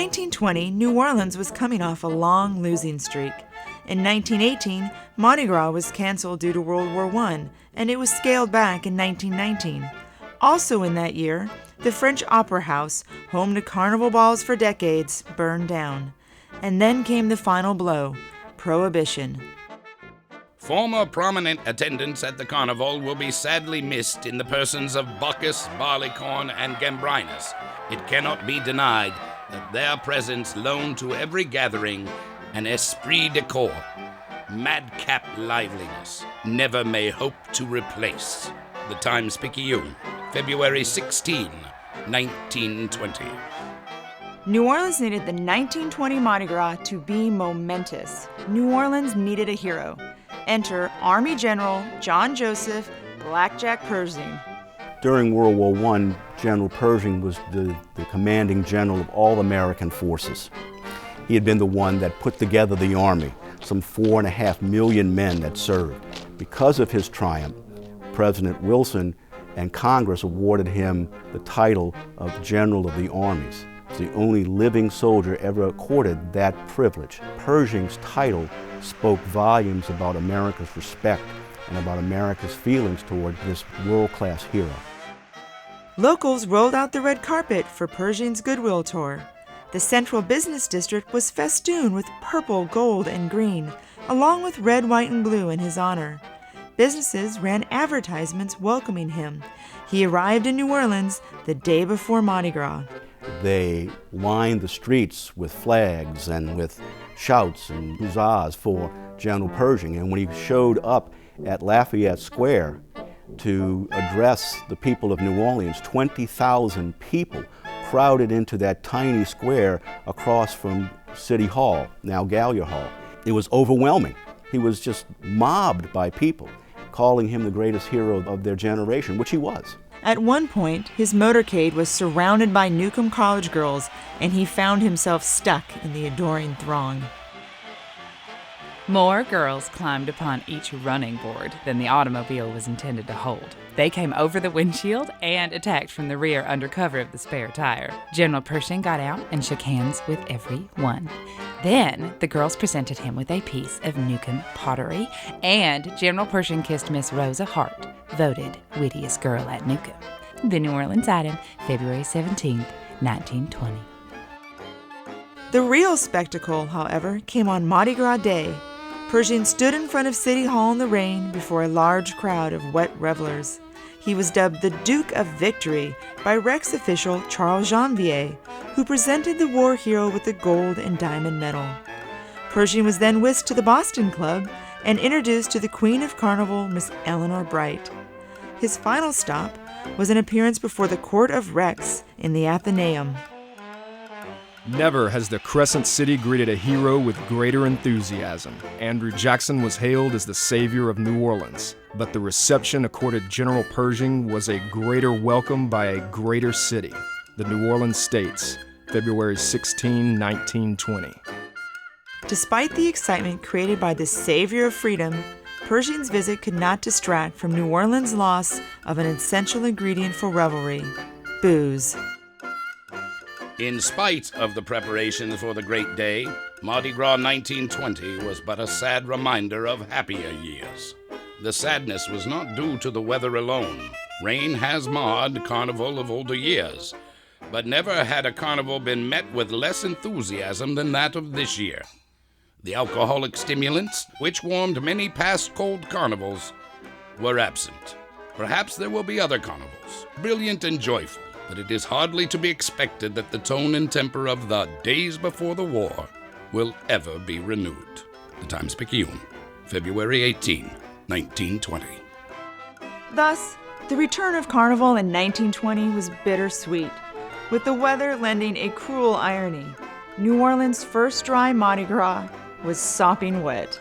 1920, New Orleans was coming off a long losing streak. In 1918, Mardi Gras was canceled due to World War I, and it was scaled back in 1919. Also in that year, the French Opera House, home to carnival balls for decades, burned down. And then came the final blow, Prohibition. Former prominent attendants at the carnival will be sadly missed in the persons of Bacchus, Barleycorn, and Gambrinus. It cannot be denied that their presence loaned to every gathering an esprit de corps, madcap liveliness, never may hope to replace. The Times-Picayune, February 16, 1920. New Orleans needed the 1920 Mardi Gras to be momentous. New Orleans needed a hero. Enter Army General John Joseph Blackjack Pershing. During World War I, General Pershing was the commanding general of all American forces. He had been the one that put together the Army, some 4.5 million men that served. Because of his triumph, President Wilson and Congress awarded him the title of General of the Armies. He's the only living soldier ever accorded that privilege. Pershing's title spoke volumes about America's respect and about America's feelings toward this world-class hero. Locals rolled out the red carpet for Pershing's Goodwill Tour. The central business district was festooned with purple, gold, and green, along with red, white, and blue in his honor. Businesses ran advertisements welcoming him. He arrived in New Orleans the day before Mardi Gras. They lined the streets with flags and with shouts and huzzahs for General Pershing. And when he showed up at Lafayette Square to address the people of New Orleans, 20,000 people crowded into that tiny square across from City Hall, now Gallier Hall. It was overwhelming. He was just mobbed by people, calling him the greatest hero of their generation, which he was. At one point, his motorcade was surrounded by Newcomb College girls, and he found himself stuck in the adoring throng. More girls climbed upon each running board than the automobile was intended to hold. They came over the windshield and attacked from the rear under cover of the spare tire. General Pershing got out and shook hands with every one. Then the girls presented him with a piece of Newcomb pottery, and General Pershing kissed Miss Rosa Hart, voted wittiest girl at Newcomb. The New Orleans Item, February 17, 1920. The real spectacle, however, came on Mardi Gras Day. Pershing stood in front of City Hall in the rain before a large crowd of wet revelers. He was dubbed the Duke of Victory by Rex official Charles Janvier, who presented the war hero with the gold and diamond medal. Pershing was then whisked to the Boston Club and introduced to the Queen of Carnival, Miss Eleanor Bright. His final stop was an appearance before the Court of Rex in the Athenaeum. Never has the Crescent City greeted a hero with greater enthusiasm. Andrew Jackson was hailed as the savior of New Orleans, but the reception accorded General Pershing was a greater welcome by a greater city. The New Orleans States, February 16, 1920. Despite the excitement created by the savior of freedom, Pershing's visit could not distract from New Orleans' loss of an essential ingredient for revelry, booze. In spite of the preparations for the great day, Mardi Gras 1920 was but a sad reminder of happier years. The sadness was not due to the weather alone. Rain has marred carnival of older years, but never had a carnival been met with less enthusiasm than that of this year. The alcoholic stimulants, which warmed many past cold carnivals, were absent. Perhaps there will be other carnivals, brilliant and joyful, but it is hardly to be expected that the tone and temper of the days before the war will ever be renewed. The Times-Picayune, February 18, 1920. Thus, the return of Carnival in 1920 was bittersweet, with the weather lending a cruel irony. New Orleans' first dry Mardi Gras was sopping wet.